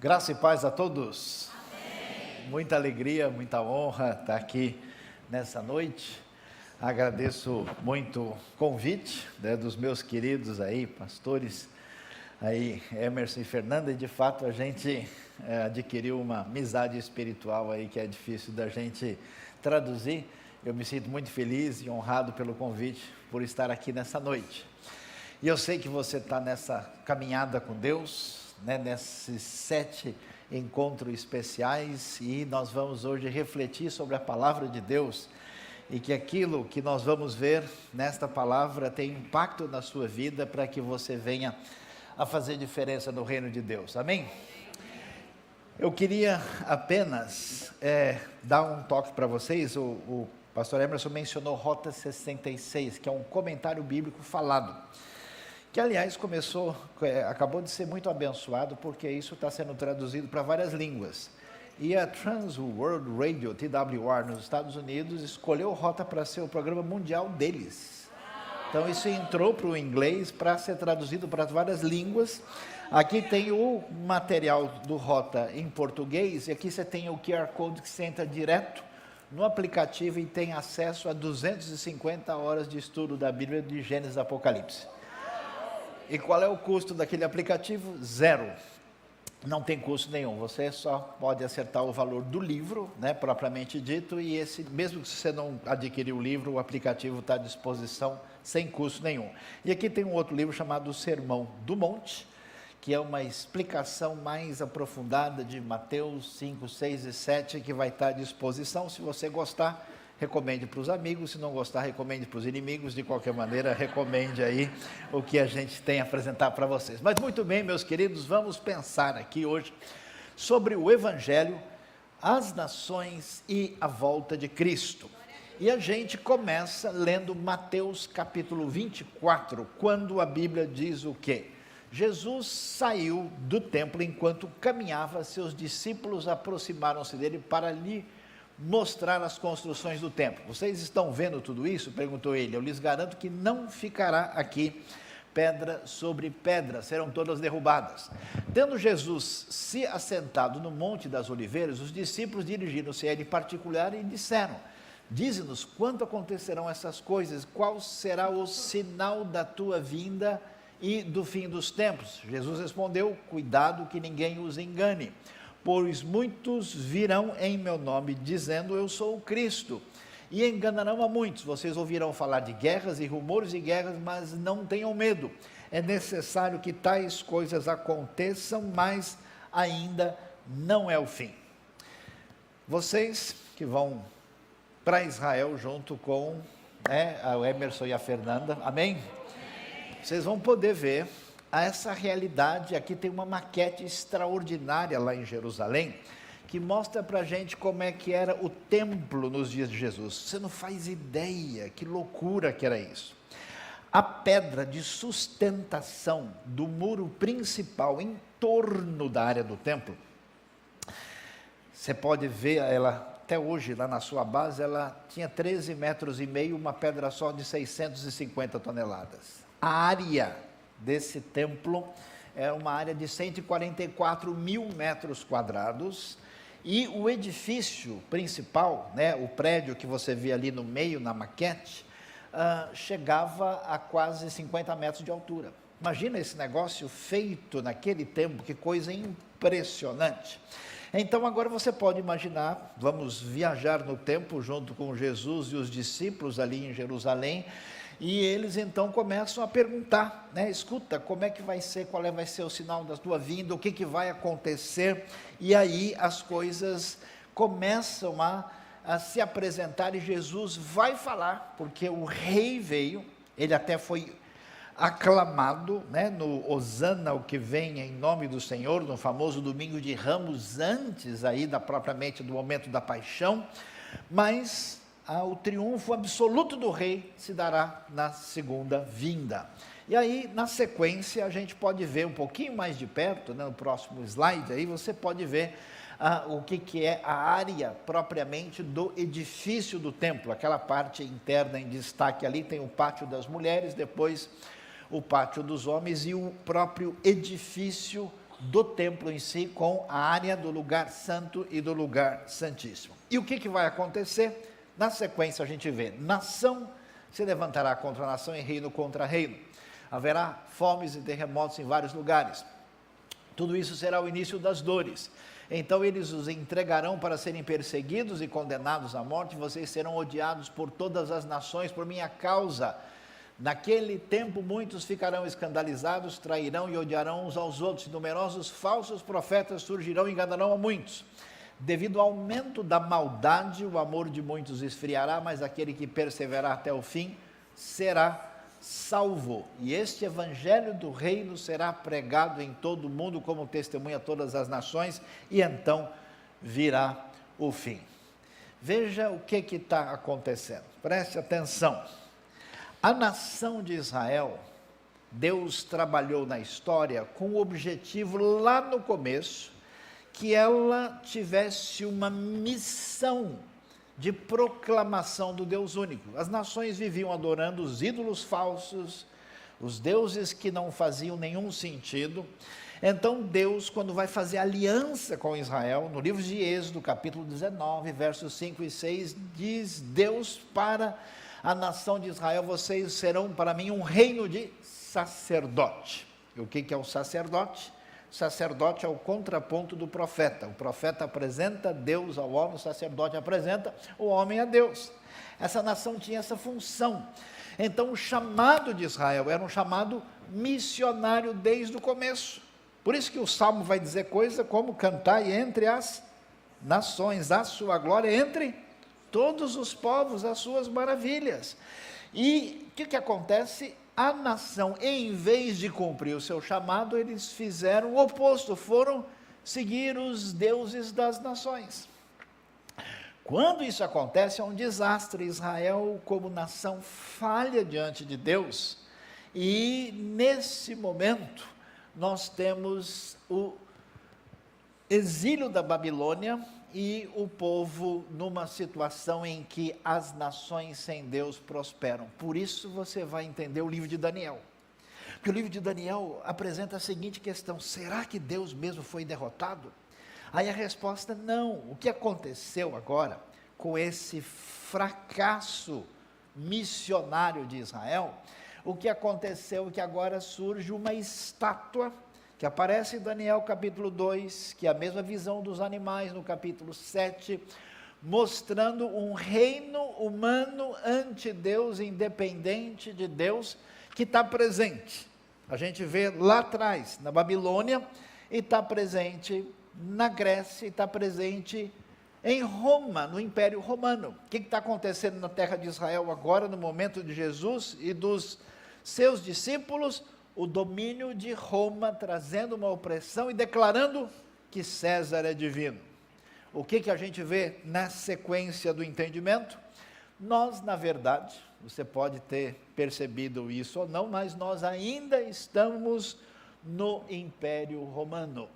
Graça e paz a todos. Amém. Muita alegria, muita honra estar aqui nessa noite. Agradeço muito o convite, dos meus queridos aí, pastores, aí Emerson e Fernanda, e de fato a gente adquiriu uma amizade espiritual aí que é difícil da gente traduzir. Eu me sinto muito feliz e honrado pelo convite, por estar aqui nessa noite. E eu sei que você está nessa caminhada com Deus, nesses 7 encontros especiais, e nós vamos hoje refletir sobre a palavra de Deus, e que aquilo que nós vamos ver nesta palavra tem impacto na sua vida, para que você venha a fazer diferença no reino de Deus, amém? Eu queria apenas dar um toque para vocês. O pastor Emerson mencionou Rota 66, que é um comentário bíblico falado, que aliás acabou de ser muito abençoado, porque isso está sendo traduzido para várias línguas. E a Trans World Radio, TWR, nos Estados Unidos, escolheu Rota para ser o programa mundial deles. Então isso entrou para o inglês para ser traduzido para várias línguas. Aqui tem o material do Rota em português, e aqui você tem o QR Code que você entra direto no aplicativo e tem acesso a 250 horas de estudo da Bíblia de Gênesis e Apocalipse. E qual é o custo daquele aplicativo? 0. Não tem custo nenhum, você só pode acertar o valor do livro, propriamente dito, e mesmo que você não adquirir o livro, o aplicativo está à disposição sem custo nenhum. E aqui tem um outro livro chamado Sermão do Monte, que é uma explicação mais aprofundada de Mateus 5, 6 e 7, que vai estar à disposição. Se você gostar, recomende para os amigos; se não gostar, recomende para os inimigos. De qualquer maneira, recomende aí o que a gente tem a apresentar para vocês. Mas muito bem, meus queridos, vamos pensar aqui hoje sobre o Evangelho, as nações e a volta de Cristo. E a gente começa lendo Mateus capítulo 24, quando a Bíblia diz o quê? Jesus saiu do templo. Enquanto caminhava, seus discípulos aproximaram-se dele para lhe mostrar as construções do templo. Vocês estão vendo tudo isso? Perguntou ele. Eu lhes garanto que não ficará aqui pedra sobre pedra, serão todas derrubadas. Tendo Jesus se assentado no Monte das Oliveiras, os discípulos dirigiram-se a ele em particular e disseram: dize-nos quando acontecerão essas coisas, qual será o sinal da tua vinda e do fim dos tempos? Jesus respondeu: cuidado que ninguém os engane, pois muitos virão em meu nome dizendo eu sou o Cristo, e enganarão a muitos. Vocês ouvirão falar de guerras e rumores de guerras, mas não tenham medo. É necessário que tais coisas aconteçam, mas ainda não é o fim. Vocês que vão para Israel junto com a Emerson e a Fernanda, amém? Vocês vão poder ver essa realidade. Aqui tem uma maquete extraordinária lá em Jerusalém, que mostra para a gente como é que era o templo nos dias de Jesus. Você não faz ideia que loucura que era isso. A pedra de sustentação do muro principal em torno da área do templo, você pode ver ela até hoje lá na sua base. Ela tinha 13,5 metros, uma pedra só de 650 toneladas. A área desse templo é uma área de 144 mil metros quadrados, e o edifício principal, o prédio que você vê ali no meio na maquete, chegava a quase 50 metros de altura. Imagina esse negócio feito naquele tempo, que coisa impressionante. Então agora você pode imaginar, vamos viajar no tempo junto com Jesus e os discípulos ali em Jerusalém. E eles então começam a perguntar, escuta, como é que vai ser, qual vai ser o sinal da tua vinda, o que vai acontecer? E aí as coisas começam a se apresentar, e Jesus vai falar, porque o rei veio. Ele até foi aclamado, no Hosana, o que vem em nome do Senhor, no famoso domingo de Ramos, antes aí propriamente do momento da paixão. Mas o triunfo absoluto do rei se dará na segunda vinda. E aí, na sequência, a gente pode ver um pouquinho mais de perto, no próximo slide, aí você pode ver o que é a área propriamente do edifício do templo. Aquela parte interna em destaque ali, tem o pátio das mulheres, depois o pátio dos homens e o próprio edifício do templo em si, com a área do lugar santo e do lugar santíssimo. E o que vai acontecer? Na sequência a gente vê, nação se levantará contra nação e reino contra reino. Haverá fomes e terremotos em vários lugares. Tudo isso será o início das dores. Então eles os entregarão para serem perseguidos e condenados à morte, vocês serão odiados por todas as nações por minha causa. Naquele tempo muitos ficarão escandalizados, trairão e odiarão uns aos outros, numerosos falsos profetas surgirão e enganarão a muitos. Devido ao aumento da maldade, o amor de muitos esfriará, mas aquele que perseverar até o fim será salvo. E este evangelho do reino será pregado em todo o mundo como testemunha a todas as nações, e então virá o fim. Veja o que está acontecendo, preste atenção. A nação de Israel, Deus trabalhou na história com o objetivo lá no começo, que ela tivesse uma missão de proclamação do Deus único. As nações viviam adorando os ídolos falsos, os deuses que não faziam nenhum sentido. Então Deus, quando vai fazer aliança com Israel, no livro de Êxodo, capítulo 19, versos 5 e 6, diz Deus para a nação de Israel: vocês serão para mim um reino de sacerdote. E o que é um sacerdote? Sacerdote é o contraponto do profeta. O profeta apresenta Deus ao homem, o sacerdote apresenta o homem a Deus. Essa nação tinha essa função. Então o chamado de Israel era um chamado missionário desde o começo. Por isso que o Salmo vai dizer coisa como: cantai entre as nações a sua glória, entre todos os povos as suas maravilhas. E o que acontece? A nação, em vez de cumprir o seu chamado, eles fizeram o oposto, foram seguir os deuses das nações. Quando isso acontece, é um desastre. Israel, como nação, falha diante de Deus, e nesse momento, nós temos o exílio da Babilônia, e o povo numa situação em que as nações sem Deus prosperam. Por isso você vai entender o livro de Daniel. Porque o livro de Daniel apresenta a seguinte questão: será que Deus mesmo foi derrotado? Aí a resposta: não. O que aconteceu agora com esse fracasso missionário de Israel? O que aconteceu é que agora surge uma estátua que aparece em Daniel capítulo 2, que é a mesma visão dos animais no capítulo 7, mostrando um reino humano ante Deus, independente de Deus, que está presente. A gente vê lá atrás, na Babilônia, e está presente na Grécia, e está presente em Roma, no Império Romano. O que está acontecendo na terra de Israel agora, no momento de Jesus e dos seus discípulos? O domínio de Roma trazendo uma opressão e declarando que César é divino. O que a gente vê na sequência do entendimento? Nós, na verdade, você pode ter percebido isso ou não, mas nós ainda estamos no Império Romano.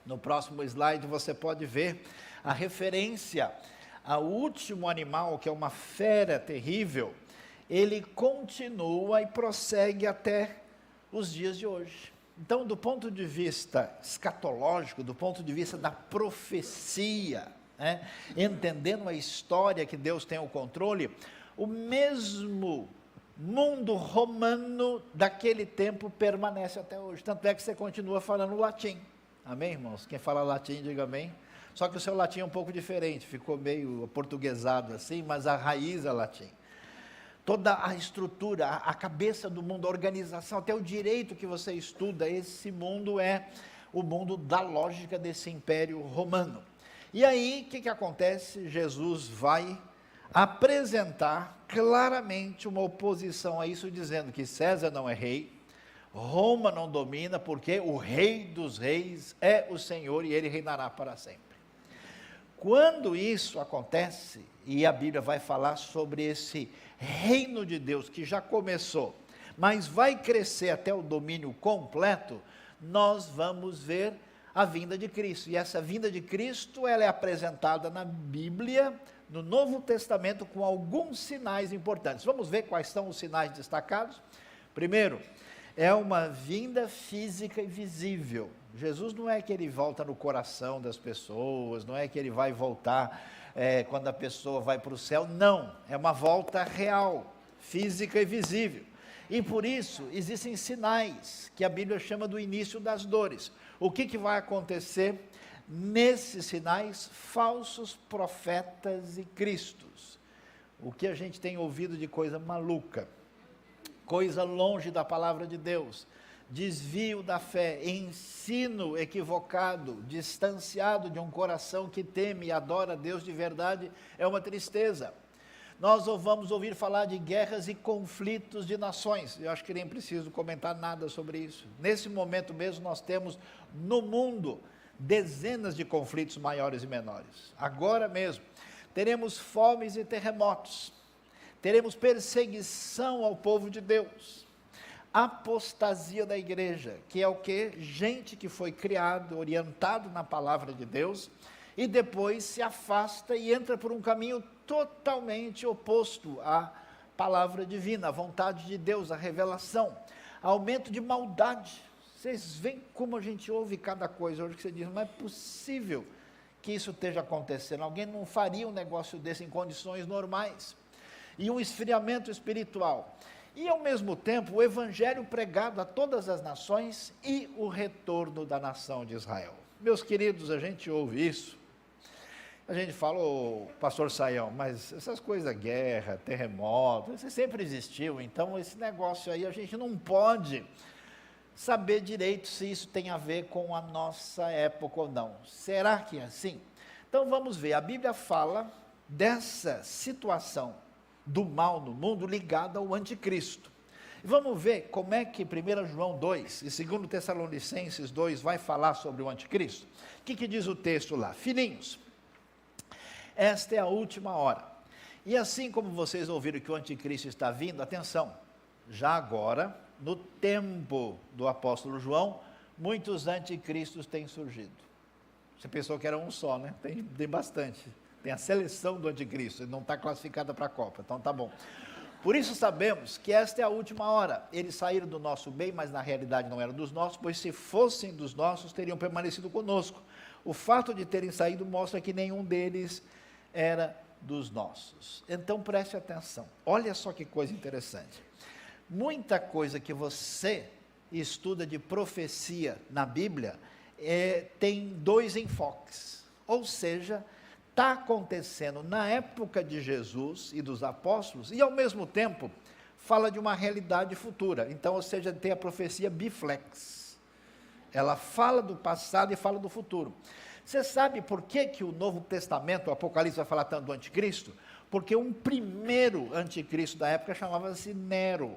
No próximo slide você pode ver a referência ao último animal, que é uma fera terrível. Ele continua e prossegue até os dias de hoje. Então, do ponto de vista escatológico, do ponto de vista da profecia, entendendo a história que Deus tem o controle, o mesmo mundo romano daquele tempo permanece até hoje. Tanto é que você continua falando latim. Amém, irmãos? Quem fala latim, diga amém. Só que o seu latim é um pouco diferente, ficou meio aportuguesado assim, mas a raiz é latim. Toda a estrutura, a cabeça do mundo, a organização, até o direito que você estuda, esse mundo é o mundo da lógica desse império romano. E aí, o que acontece? Jesus vai apresentar claramente uma oposição a isso, dizendo que César não é rei, Roma não domina, porque o rei dos reis é o Senhor e ele reinará para sempre. Quando isso acontece, e a Bíblia vai falar sobre esse reino de Deus que já começou, mas vai crescer até o domínio completo, nós vamos ver a vinda de Cristo. E essa vinda de Cristo, ela é apresentada na Bíblia, no Novo Testamento, com alguns sinais importantes. Vamos ver quais são os sinais destacados? Primeiro, é uma vinda física e visível. Jesus não é que ele volta no coração das pessoas, não é que ele vai voltar quando a pessoa vai para o céu, não, é uma volta real, física e visível. E por isso existem sinais que a Bíblia chama do início das dores. O que vai acontecer nesses sinais? Falsos profetas e cristos. O que a gente tem ouvido de coisa maluca, coisa longe da palavra de Deus, desvio da fé, ensino equivocado, distanciado de um coração que teme e adora a Deus de verdade, é uma tristeza. Nós vamos ouvir falar de guerras e conflitos de nações. Eu acho que nem preciso comentar nada sobre isso. Nesse momento mesmo nós temos no mundo dezenas de conflitos maiores e menores. Agora mesmo teremos fomes e terremotos, teremos perseguição ao povo de Deus, apostasia da igreja, que é o que? Gente que foi criado, orientado na palavra de Deus, e depois se afasta e entra por um caminho totalmente oposto à palavra divina, à vontade de Deus, à revelação. Aumento de maldade. Vocês veem como a gente ouve cada coisa hoje que você diz, não é possível que isso esteja acontecendo, alguém não faria um negócio desse em condições normais. E um esfriamento espiritual. E ao mesmo tempo o evangelho pregado a todas as nações e o retorno da nação de Israel. Meus queridos, a gente ouve isso, a gente fala, pastor Saião, mas essas coisas, guerra, terremoto, isso sempre existiu, então esse negócio aí a gente não pode saber direito se isso tem a ver com a nossa época ou não. Será que é assim? Então vamos ver, a Bíblia fala dessa situação do mal no mundo ligada ao anticristo. Vamos ver como é que 1 João 2 e 2 Tessalonicenses 2 vai falar sobre o anticristo. O que diz o texto lá? Filhinhos, esta é a última hora. E assim como vocês ouviram que o anticristo está vindo, atenção, já agora, no tempo do apóstolo João, muitos anticristos têm surgido. Você pensou que era um só, né? Tem bastante. Tem a seleção do anticristo, ele não está classificada para a Copa, então tá bom. Por isso sabemos que esta é a última hora. Eles saíram do nosso meio, mas na realidade não eram dos nossos, pois se fossem dos nossos, teriam permanecido conosco. O fato de terem saído mostra que nenhum deles era dos nossos. Então preste atenção, olha só que coisa interessante. Muita coisa que você estuda de profecia na Bíblia tem dois enfoques, ou seja, está acontecendo na época de Jesus e dos apóstolos, e ao mesmo tempo fala de uma realidade futura. Então, ou seja, tem a profecia biflex, ela fala do passado e fala do futuro. Você sabe por que o Novo Testamento, o Apocalipse, vai falar tanto do anticristo? Porque um primeiro anticristo da época chamava-se Nero.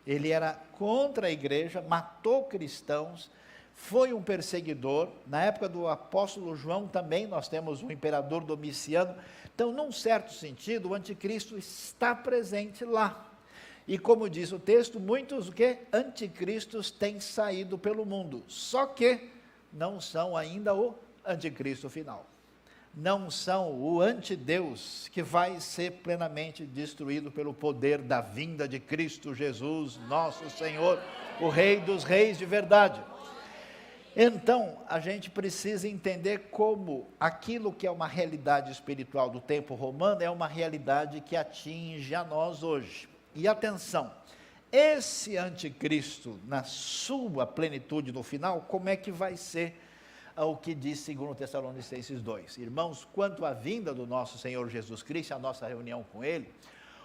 Ele era contra a igreja, matou cristãos, foi um perseguidor. Na época do apóstolo João também nós temos o imperador Domiciano. Então, num certo sentido, o anticristo está presente lá. E como diz o texto, muitos anticristos têm saído pelo mundo, só que não são ainda o anticristo final. Não são o antideus que vai ser plenamente destruído pelo poder da vinda de Cristo Jesus, nosso Senhor, o Rei dos Reis de verdade. Então, a gente precisa entender como aquilo que é uma realidade espiritual do tempo romano é uma realidade que atinge a nós hoje. E atenção, esse anticristo, na sua plenitude no final, como é que vai ser o que diz 2 Tessalonicenses 2? Irmãos, quanto à vinda do nosso Senhor Jesus Cristo, a nossa reunião com Ele,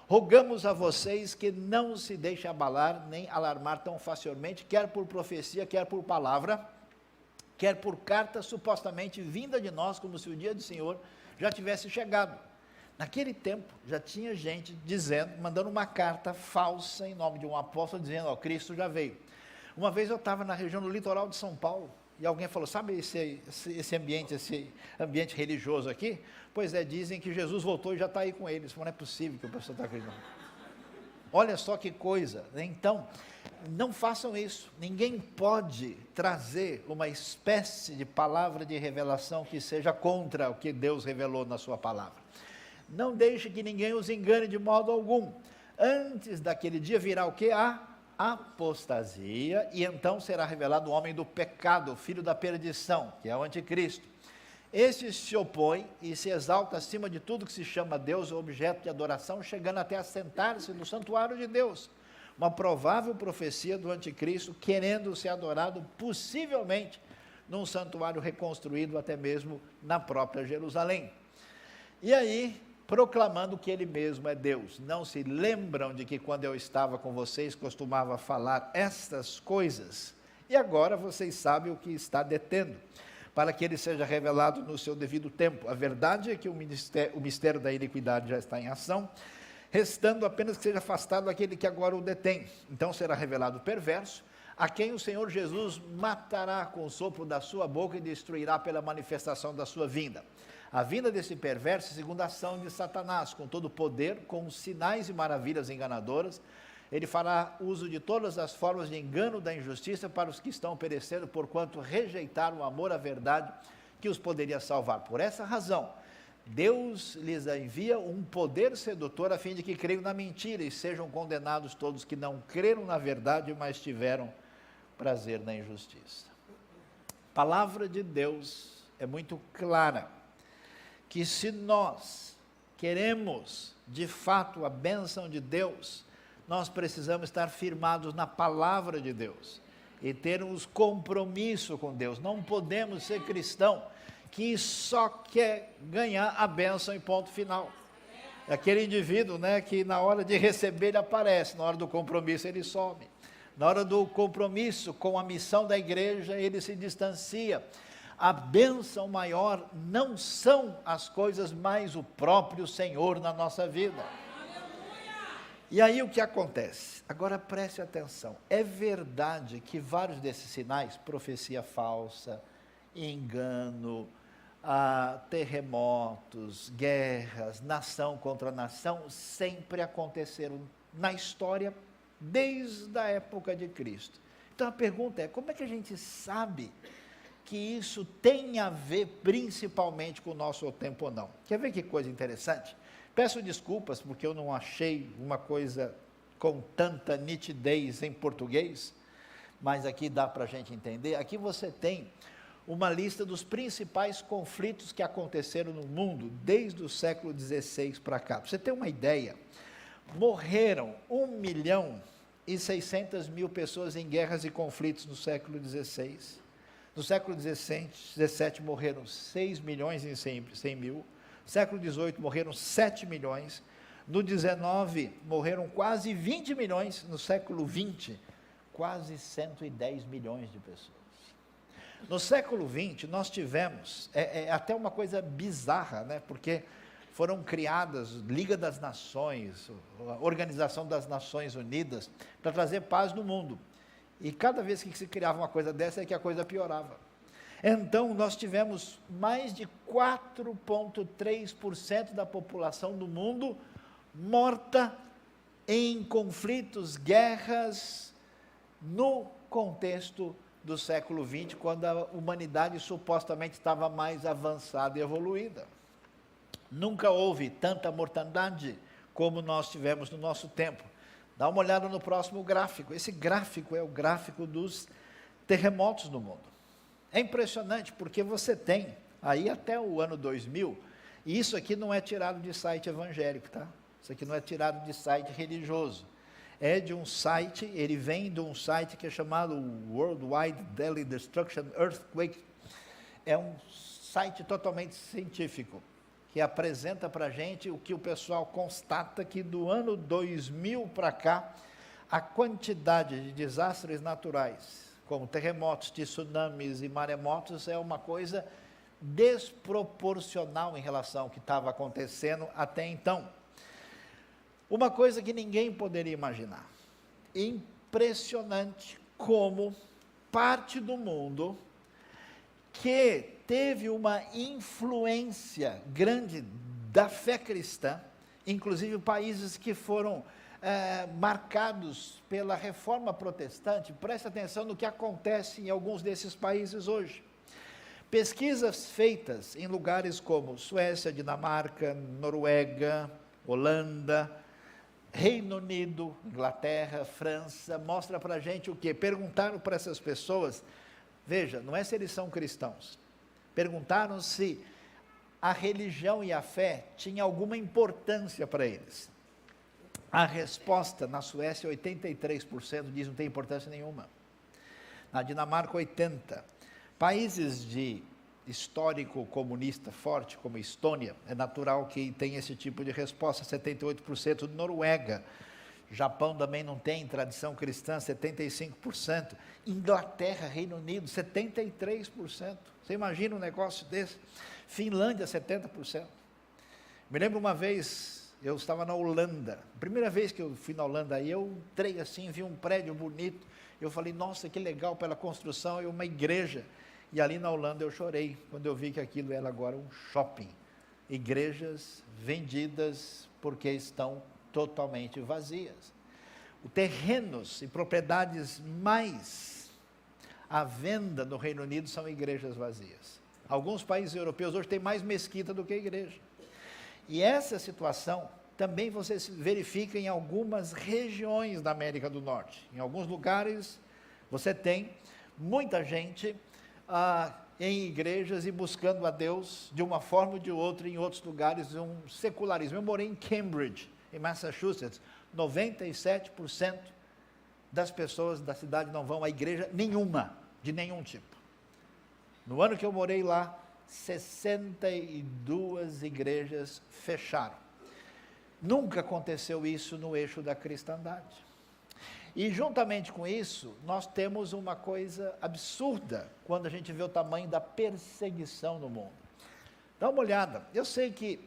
rogamos a vocês que não se deixem abalar, nem alarmar tão facilmente, quer por profecia, quer por palavra, quer por carta supostamente vinda de nós, como se o dia do Senhor já tivesse chegado. Naquele tempo, já tinha gente dizendo, mandando uma carta falsa em nome de um apóstolo, dizendo, Cristo já veio. Uma vez eu estava na região do litoral de São Paulo, e alguém falou, sabe esse ambiente religioso aqui? Pois é, dizem que Jesus voltou e já está aí com eles. Não é possível que o pessoal está acreditando. Olha só que coisa, né? Então, não façam isso. Ninguém pode trazer uma espécie de palavra de revelação que seja contra o que Deus revelou na sua palavra. Não deixe que ninguém os engane de modo algum. Antes daquele dia virá o que? A apostasia, e então será revelado o homem do pecado, o filho da perdição, que é o anticristo. Este se opõe e se exalta acima de tudo que se chama Deus, objeto de adoração, chegando até a sentar-se no santuário de Deus. Uma provável profecia do anticristo, querendo ser adorado, possivelmente, num santuário reconstruído até mesmo na própria Jerusalém. E aí, proclamando que ele mesmo é Deus. Não se lembram de que quando eu estava com vocês, costumava falar estas coisas? E agora vocês sabem o que está detendo, para que ele seja revelado no seu devido tempo. A verdade é que o mistério da iniquidade já está em ação, restando apenas que seja afastado aquele que agora o detém. Então será revelado o perverso, a quem o Senhor Jesus matará com o sopro da sua boca e destruirá pela manifestação da sua vinda. A vinda desse perverso, segundo a ação de Satanás, com todo o poder, com sinais e maravilhas enganadoras, ele fará uso de todas as formas de engano da injustiça para os que estão perecendo, porquanto rejeitaram o amor à verdade que os poderia salvar. Por essa razão, Deus lhes envia um poder sedutor a fim de que creiam na mentira e sejam condenados todos que não creram na verdade, mas tiveram prazer na injustiça. A palavra de Deus é muito clara, que se nós queremos de fato a bênção de Deus, nós precisamos estar firmados na palavra de Deus e termos compromisso com Deus. Não podemos ser cristão que só quer ganhar a bênção e ponto final. É aquele indivíduo, né, que na hora de receber ele aparece, na hora do compromisso ele some. Na hora do compromisso com a missão da igreja ele se distancia. A bênção maior não são as coisas, mas o próprio Senhor na nossa vida. E aí o que acontece? Agora preste atenção, é verdade que vários desses sinais, profecia falsa, engano, terremotos, guerras, nação contra nação, sempre aconteceram na história desde a época de Cristo. Então a pergunta é, como é que a gente sabe que isso tem a ver principalmente com o nosso tempo ou não? Quer ver que coisa interessante? Peço desculpas porque eu não achei uma coisa com tanta nitidez em português, mas aqui dá para a gente entender. Aqui você tem uma lista dos principais conflitos que aconteceram no mundo desde o século XVI para cá. Para você ter uma ideia, morreram 1.600.000 pessoas em guerras e conflitos no século XVI. No século XVII morreram 6 milhões e 100 mil. No século XVIII morreram 7 milhões. No XIX morreram quase 20 milhões. No século XX, quase 110 milhões de pessoas. No século XX nós tivemos, até uma coisa bizarra, né? Porque foram criadas Liga das Nações, a Organização das Nações Unidas, para trazer paz no mundo. E cada vez que se criava uma coisa dessa é que a coisa piorava. Então, nós tivemos mais de 4,3% da população do mundo morta em conflitos, guerras, no contexto do século XX, quando a humanidade supostamente estava mais avançada e evoluída. Nunca houve tanta mortandade como nós tivemos no nosso tempo. Dá uma olhada no próximo gráfico. Esse gráfico é o gráfico dos terremotos no mundo. É impressionante porque você tem aí até o ano 2000, e isso aqui não é tirado de site evangélico, tá? Isso aqui não é tirado de site religioso. É de um site, ele vem de um site que é chamado Worldwide Daily Destruction Earthquake. É um site totalmente científico, que apresenta para a gente o que o pessoal constata, que do ano 2000 para cá, a quantidade de desastres naturais, como terremotos, tsunamis e maremotos, é uma coisa desproporcional em relação ao que estava acontecendo até então. Uma coisa que ninguém poderia imaginar. Impressionante como parte do mundo que teve uma influência grande da fé cristã, inclusive países que foram marcados pela reforma protestante. Preste atenção no que acontece em alguns desses países hoje. Pesquisas feitas em lugares como Suécia, Dinamarca, Noruega, Holanda, Reino Unido, Inglaterra, França, mostra para a gente o quê? Perguntaram para essas pessoas, veja, não é se eles são cristãos, perguntaram se a religião e a fé tinham alguma importância para eles. A resposta na Suécia, 83% diz não tem importância nenhuma. Na Dinamarca, 80%. Países de histórico comunista forte, como Estônia, é natural que tenha esse tipo de resposta, 78%. Noruega, Japão também não tem tradição cristã, 75%. Inglaterra, Reino Unido, 73%. Você imagina um negócio desse? Finlândia, 70%. Me lembro uma vez, eu estava na Holanda, primeira vez que eu fui na Holanda, aí eu entrei assim, vi um prédio bonito, eu falei, nossa, que legal pela construção, e uma igreja. E ali na Holanda eu chorei, quando eu vi que aquilo era agora um shopping. Igrejas vendidas porque estão totalmente vazias. Os terrenos e propriedades mais à venda no Reino Unido são igrejas vazias. Alguns países europeus hoje têm mais mesquita do que igreja. E essa situação também você verifica em algumas regiões da América do Norte. Em alguns lugares você tem muita gente em igrejas e buscando a Deus de uma forma ou de outra, em outros lugares, um secularismo. Eu morei em Cambridge, em Massachusetts, 97% das pessoas da cidade não vão à igreja nenhuma, de nenhum tipo. No ano que eu morei lá, 62 igrejas fecharam. Nunca aconteceu isso no eixo da cristandade. E juntamente com isso, nós temos uma coisa absurda, quando a gente vê o tamanho da perseguição no mundo. Dá uma olhada, eu sei que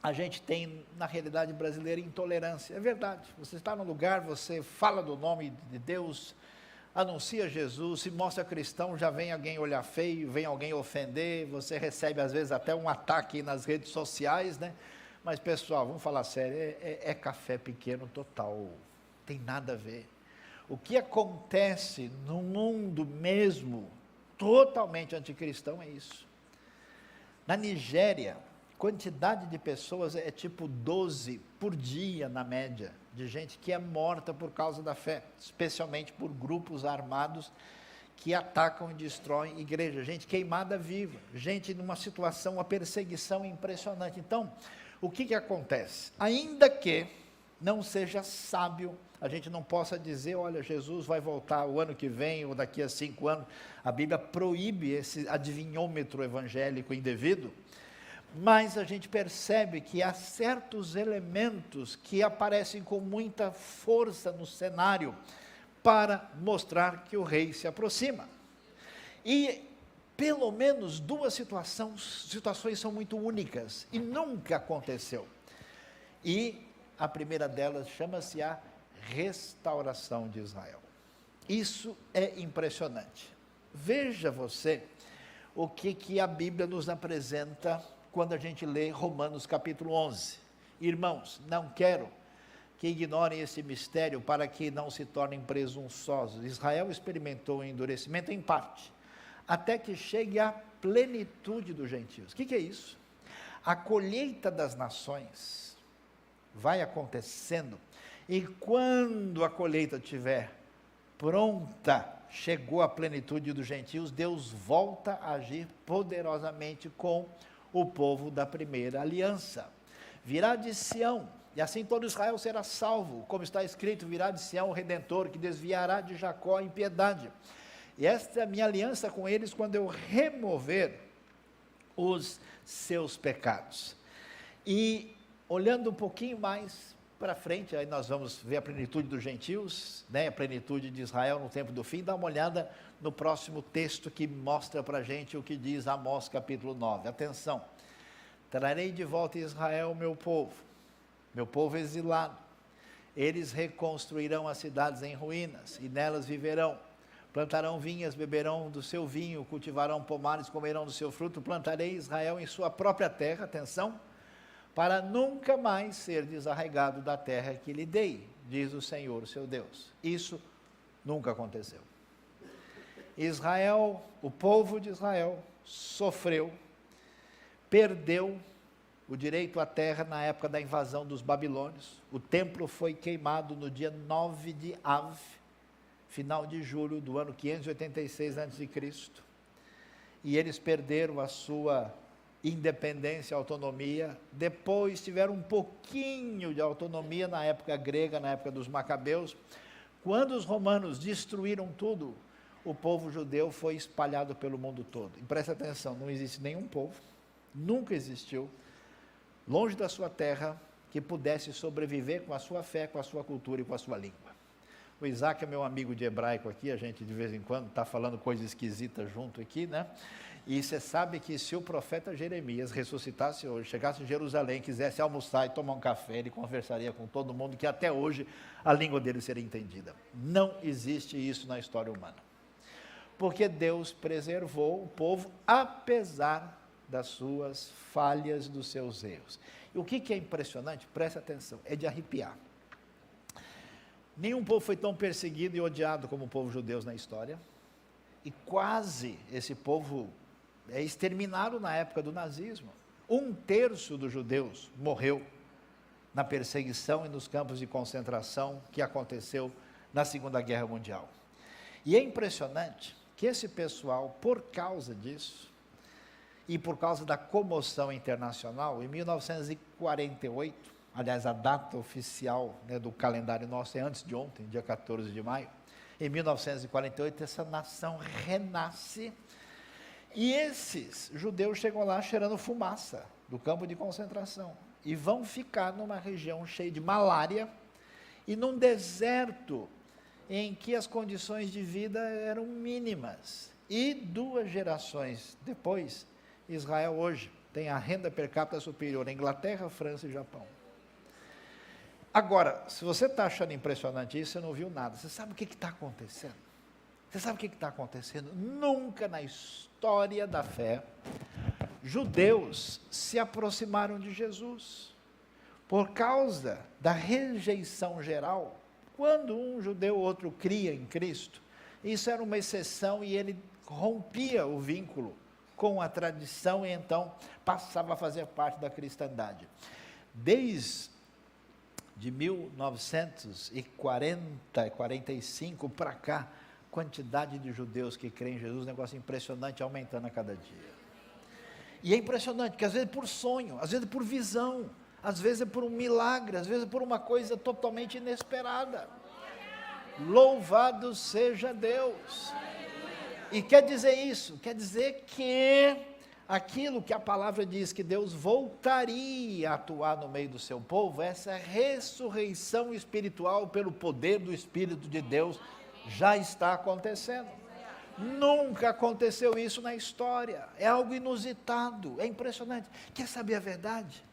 a gente tem, na realidade brasileira, intolerância, é verdade. Você está num lugar, você fala do nome de Deus, anuncia Jesus, se mostra cristão, já vem alguém olhar feio, vem alguém ofender, você recebe às vezes até um ataque nas redes sociais, né? Mas pessoal, vamos falar sério, é café pequeno total, tem nada a ver. O que acontece no mundo mesmo, totalmente anticristão, é isso. Na Nigéria, quantidade de pessoas é tipo 12 por dia na média, de gente que é morta por causa da fé, especialmente por grupos armados que atacam e destroem igrejas, gente queimada viva, gente numa situação, uma perseguição impressionante. Então, o que acontece? Ainda que não seja sábio, a gente não possa dizer, olha, Jesus vai voltar o ano que vem, ou daqui a 5 anos, a Bíblia proíbe esse adivinhômetro evangélico indevido, mas a gente percebe que há certos elementos que aparecem com muita força no cenário, para mostrar que o rei se aproxima. E pelo menos 2 situações são muito únicas, e nunca aconteceu. E a primeira delas chama-se a restauração de Israel. Isso é impressionante. Veja você o que a Bíblia nos apresenta quando a gente lê Romanos capítulo 11. Irmãos, não quero que ignorem esse mistério para que não se tornem presunçosos. Israel experimentou o endurecimento em parte, até que chegue à plenitude dos gentios. O que é isso? A colheita das nações vai acontecendo, e quando a colheita estiver pronta, chegou a plenitude dos gentios, Deus volta a agir poderosamente com o povo da primeira aliança. Virá de Sião, e assim todo Israel será salvo, como está escrito, virá de Sião o Redentor, que desviará de Jacó a impiedade. E esta é a minha aliança com eles, quando eu remover os seus pecados. E olhando um pouquinho mais para frente, aí nós vamos ver a plenitude dos gentios, né, a plenitude de Israel no tempo do fim. Dá uma olhada no próximo texto que mostra para a gente o que diz Amós capítulo 9. Atenção: trarei de volta Israel meu povo exilado. Eles reconstruirão as cidades em ruínas, e nelas viverão. Plantarão vinhas, beberão do seu vinho, cultivarão pomares, comerão do seu fruto. Plantarei Israel em sua própria terra, atenção, para nunca mais ser desarraigado da terra que lhe dei, diz o Senhor, seu Deus. Isso nunca aconteceu. Israel, o povo de Israel, sofreu, perdeu o direito à terra na época da invasão dos babilônios. O templo foi queimado no dia 9 de Av, final de julho do ano 586 a.C. E eles perderam a sua independência, autonomia. Depois tiveram um pouquinho de autonomia na época grega, na época dos macabeus. Quando os romanos destruíram tudo, o povo judeu foi espalhado pelo mundo todo. E presta atenção, não existe nenhum povo, nunca existiu, longe da sua terra, que pudesse sobreviver com a sua fé, com a sua cultura e com a sua língua. O Isaac é meu amigo de hebraico aqui, a gente de vez em quando está falando coisa esquisita junto aqui, né? E você sabe que se o profeta Jeremias ressuscitasse hoje, chegasse em Jerusalém, quisesse almoçar e tomar um café, ele conversaria com todo mundo, que até hoje a língua dele seria entendida. Não existe isso na história humana. Porque Deus preservou o povo, apesar das suas falhas, dos seus erros. E o que é impressionante, presta atenção, é de arrepiar. Nenhum povo foi tão perseguido e odiado como o povo judeu na história, e quase esse povo é exterminado na época do nazismo. 1/3 dos judeus morreu na perseguição e nos campos de concentração que aconteceu na Segunda Guerra Mundial. E é impressionante que esse pessoal, por causa disso, e por causa da comoção internacional, em 1948, aliás, a data oficial, né, do calendário nosso é antes de ontem, dia 14 de maio, em 1948, essa nação renasce, e esses judeus chegam lá cheirando fumaça do campo de concentração, e vão ficar numa região cheia de malária, e num deserto em que as condições de vida eram mínimas. E 2 gerações depois, Israel hoje tem a renda per capita superior à Inglaterra, França e Japão. Agora, se você está achando impressionante isso, você não viu nada. Você sabe o que está acontecendo? Você sabe o que está acontecendo? Nunca na história da fé, judeus se aproximaram de Jesus. Por causa da rejeição geral, quando um judeu ou outro cria em Cristo, isso era uma exceção e ele rompia o vínculo com a tradição e então passava a fazer parte da cristandade. Desde 1940, 45 para cá, quantidade de judeus que creem em Jesus, negócio impressionante, aumentando a cada dia. E é impressionante, porque às vezes por sonho, às vezes por visão, às vezes é por um milagre, às vezes é por uma coisa totalmente inesperada. Louvado seja Deus! E quer dizer isso? Quer dizer que aquilo que a palavra diz, que Deus voltaria a atuar no meio do seu povo, essa ressurreição espiritual pelo poder do Espírito de Deus, já está acontecendo. Nunca aconteceu isso na história, é algo inusitado, é impressionante. Quer saber a verdade?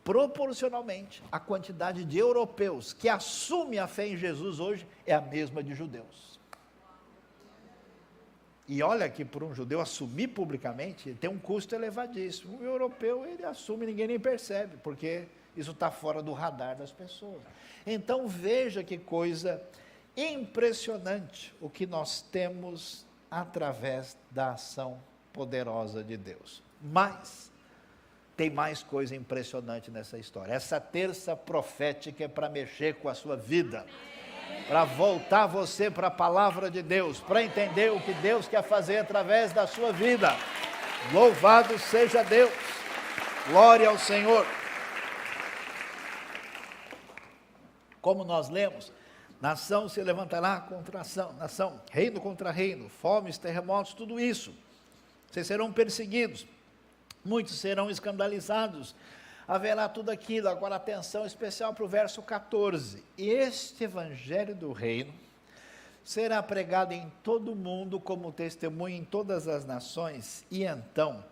Proporcionalmente, a quantidade de europeus que assumem a fé em Jesus hoje é a mesma de judeus. E olha que por um judeu assumir publicamente, tem um custo elevadíssimo. O europeu, ele assume, ninguém nem percebe, porque isso está fora do radar das pessoas. Então veja que coisa impressionante o que nós temos através da ação poderosa de Deus. Mas tem mais coisa impressionante nessa história. Essa terça profética é para mexer com a sua vida, para voltar você para a palavra de Deus, para entender o que Deus quer fazer através da sua vida. Louvado seja Deus, glória ao Senhor. Como nós lemos, nação se levantará contra nação, reino contra reino, fomes, terremotos, tudo isso. Vocês serão perseguidos, muitos serão escandalizados, haverá tudo aquilo. Agora atenção especial para o verso 14. Este evangelho do reino será pregado em todo o mundo como testemunho em todas as nações, e então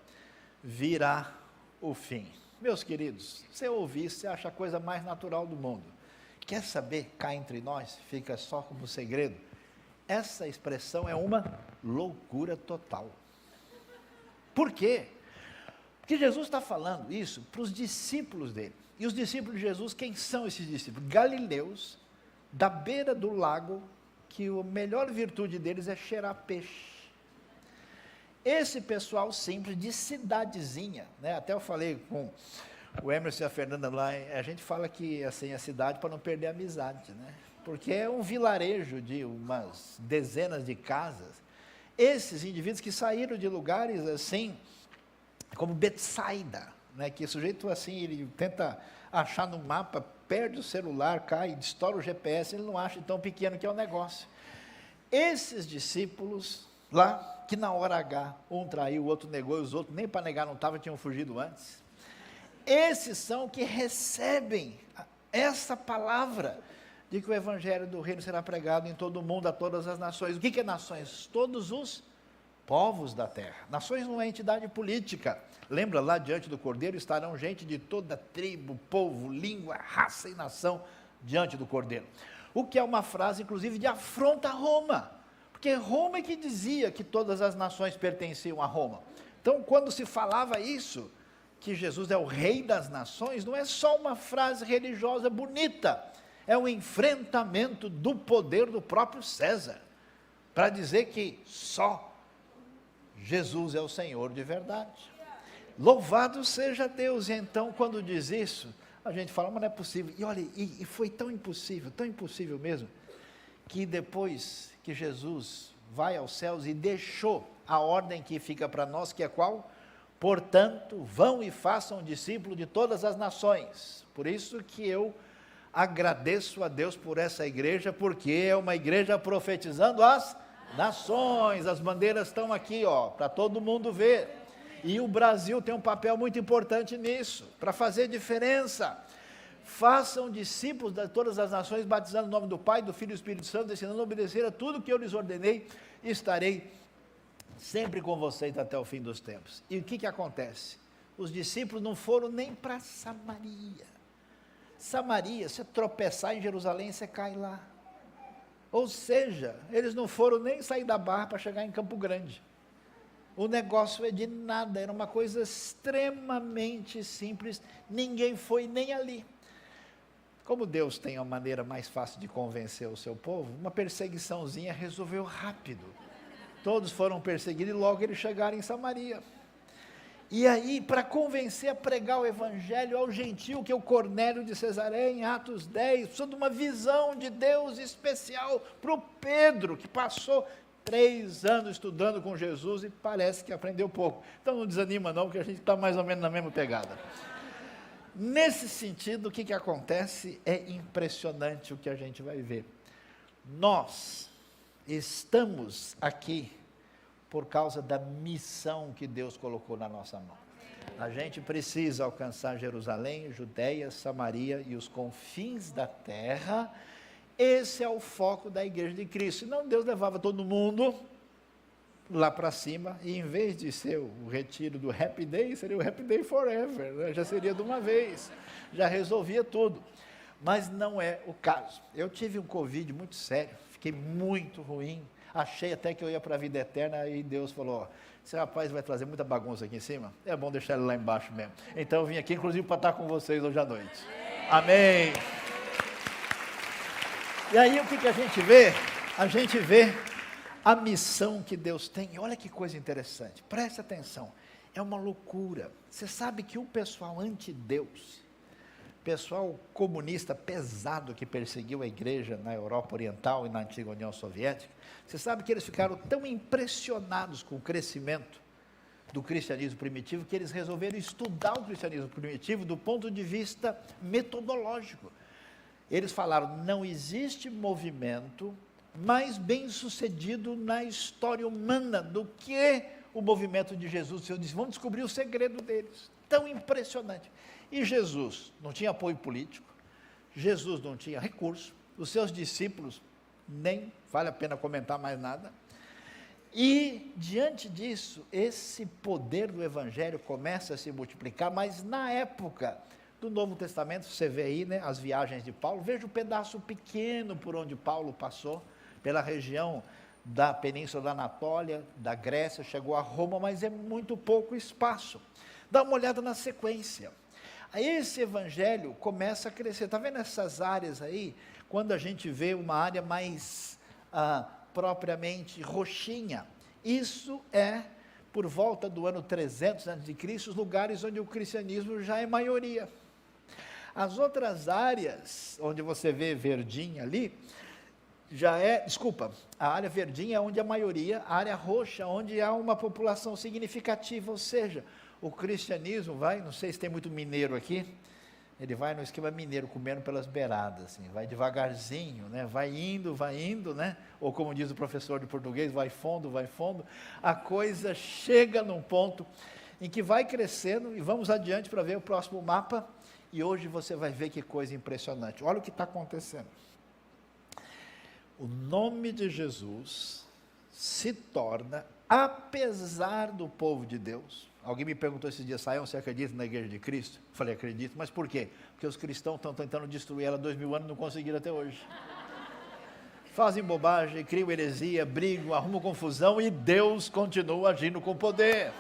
virá o fim. Meus queridos, você ouvir, você acha a coisa mais natural do mundo. Quer saber, cá entre nós, fica só como segredo, essa expressão é uma loucura total. Por quê? Porque Jesus está falando isso para os discípulos dele. E os discípulos de Jesus, quem são esses discípulos? Galileus, da beira do lago, que a melhor virtude deles é cheirar peixe. Esse pessoal simples, de cidadezinha, né? Até eu falei com O Emerson e a Fernanda lá, a gente fala que assim, a cidade para não perder a amizade, né? Porque é um vilarejo de umas dezenas de casas. Esses indivíduos que saíram de lugares assim, como Betsaida, né? Que o sujeito assim, ele tenta achar no mapa, perde o celular, cai, estoura o GPS, ele não acha tão pequeno que é o negócio. Esses discípulos lá, que na hora H, um traiu, o outro negou, e os outros nem para negar não estavam, tinham fugido antes. Esses são que recebem essa palavra de que o evangelho do reino será pregado em todo o mundo, a todas as nações. O que é nações? Todos os povos da terra. Nações não é entidade política. Lembra, lá diante do Cordeiro estarão gente de toda tribo, povo, língua, raça e nação diante do Cordeiro. O que é uma frase, inclusive, de afronta a Roma. Porque Roma é que dizia que todas as nações pertenciam a Roma. Então, quando se falava isso, que Jesus é o rei das nações, não é só uma frase religiosa bonita, é um enfrentamento do poder do próprio César, para dizer que só Jesus é o Senhor de verdade. Louvado seja Deus. E então, quando diz isso, a gente fala, mas não é possível. E olha, e foi tão impossível mesmo, que depois que Jesus vai aos céus e deixou a ordem que fica para nós, que é qual? Portanto, vão e façam discípulos de todas as nações. Por isso que eu agradeço a Deus por essa igreja, porque é uma igreja profetizando as nações. As bandeiras estão aqui, ó, para todo mundo ver. E o Brasil tem um papel muito importante nisso, para fazer diferença. Façam discípulos de todas as nações, batizando no nome do Pai, do Filho e do Espírito Santo, ensinando a obedecer a tudo que eu lhes ordenei, e estarei sempre com vocês até o fim dos tempos. E o que acontece? Os discípulos não foram nem para Samaria. Samaria, você tropeçar em Jerusalém, você cai lá. Ou seja, eles não foram nem sair da Barra para chegar em Campo Grande. O negócio é de nada, era uma coisa extremamente simples, ninguém foi nem ali. Como Deus tem uma maneira mais fácil de convencer o seu povo, uma perseguiçãozinha resolveu rápido. Todos foram perseguidos e logo eles chegaram em Samaria. E aí, para convencer a pregar o evangelho ao gentio, que é o Cornélio de Cesareia, em Atos 10, precisa de uma visão de Deus especial para o Pedro, que passou 3 anos estudando com Jesus e parece que aprendeu pouco. Então não desanima não, porque a gente está mais ou menos na mesma pegada. Nesse sentido, o que acontece é impressionante o que a gente vai ver. Nós estamos aqui por causa da missão que Deus colocou na nossa mão. A gente precisa alcançar Jerusalém, Judeia, Samaria e os confins da terra. Esse é o foco da igreja de Cristo. Senão Deus levava todo mundo lá para cima, e em vez de ser o retiro do Happy Day, seria o Happy Day Forever, né? Já seria de uma vez, já resolvia tudo. Mas não é o caso. Eu tive um Covid muito sério, fiquei muito ruim, achei até que eu ia para a vida eterna, e Deus falou, ó, esse rapaz vai trazer muita bagunça aqui em cima, é bom deixar ele lá embaixo mesmo. Então eu vim aqui, inclusive, para estar com vocês hoje à noite. Amém! E aí o que a gente vê? A gente vê a missão que Deus tem. E olha que coisa interessante, preste atenção, é uma loucura. Você sabe que o pessoal anti-Deus, pessoal comunista pesado que perseguiu a igreja na Europa Oriental e na antiga União Soviética, você sabe que eles ficaram tão impressionados com o crescimento do cristianismo primitivo, que eles resolveram estudar o cristianismo primitivo do ponto de vista metodológico. Eles falaram, não existe movimento mais bem sucedido na história humana do que o movimento de Jesus. Eu disse, vamos descobrir o segredo deles, tão impressionante. E Jesus não tinha apoio político, Jesus não tinha recurso, os seus discípulos, nem vale a pena comentar mais nada. E diante disso, esse poder do evangelho começa a se multiplicar, mas na época do Novo Testamento, você vê aí, né, as viagens de Paulo, veja o pedaço pequeno por onde Paulo passou, pela região da Península da Anatólia, da Grécia, chegou a Roma, mas é muito pouco espaço. Dá uma olhada na sequência. Aí esse evangelho começa a crescer, está vendo essas áreas aí? Quando a gente vê uma área mais propriamente roxinha, isso é por volta do ano 300 a.C., os lugares onde o cristianismo já é maioria. As outras áreas, onde você vê verdinha ali, a área verdinha é onde a maioria, a área roxa, onde há uma população significativa, ou seja, o cristianismo vai, não sei se tem muito mineiro aqui, ele vai no esquema mineiro, comendo pelas beiradas, assim, vai devagarzinho, né? Vai indo, né? Ou como diz o professor de português, vai fundo, a coisa chega num ponto em que vai crescendo, e vamos adiante para ver o próximo mapa, e hoje você vai ver que coisa impressionante. Olha o que está acontecendo. O nome de Jesus se torna, apesar do povo de Deus. Alguém me perguntou esses dias, Sayão, você acredita na igreja de Cristo? Eu falei, acredito, mas por quê? Porque os cristãos estão tentando destruir ela há 2000 anos e não conseguiram até hoje. Fazem bobagem, criam heresia, brigam, arrumam confusão e Deus continua agindo com poder.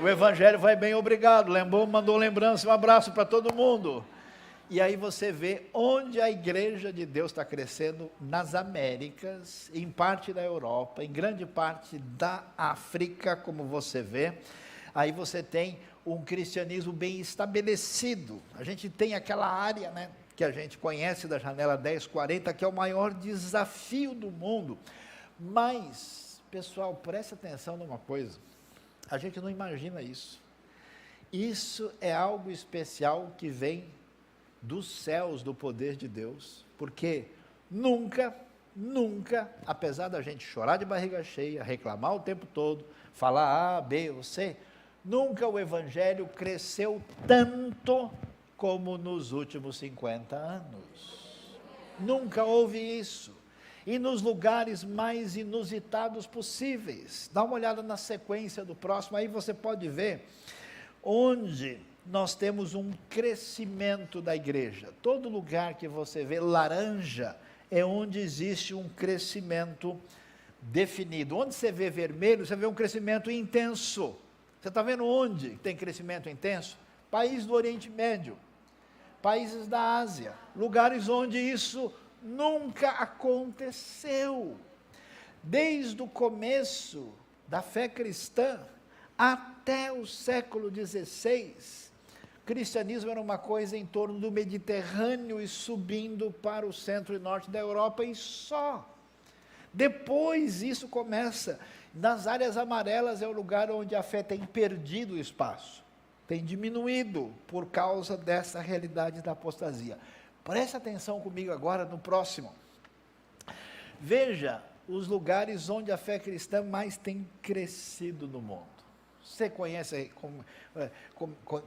O evangelho vai bem, obrigado, mandou lembrança, um abraço para todo mundo. E aí você vê onde a igreja de Deus está crescendo, nas Américas, em parte da Europa, em grande parte da África, como você vê. Aí você tem um cristianismo bem estabelecido. A gente tem aquela área, né, que a gente conhece da janela 1040, que é o maior desafio do mundo. Mas, pessoal, preste atenção numa coisa. A gente não imagina isso. Isso é algo especial que vem dos céus, do poder de Deus, porque nunca, apesar da gente chorar de barriga cheia, reclamar o tempo todo, falar A, B ou C, nunca o evangelho cresceu tanto como nos últimos 50 anos. Nunca houve isso. E nos lugares mais inusitados possíveis. Dá uma olhada na sequência do próximo, aí você pode ver onde nós temos um crescimento da igreja. Todo lugar que você vê laranja é onde existe um crescimento definido. Onde você vê vermelho, você vê um crescimento intenso. Você está vendo onde tem crescimento intenso? Países do Oriente Médio, países da Ásia, lugares onde isso nunca aconteceu. Desde o começo da fé cristã até o século XVI, cristianismo era uma coisa em torno do Mediterrâneo e subindo para o centro e norte da Europa e só. Depois isso começa, nas áreas amarelas é o lugar onde a fé tem perdido espaço, tem diminuído por causa dessa realidade da apostasia. Preste atenção comigo agora no próximo. Veja os lugares onde a fé cristã mais tem crescido no mundo. Você conhece,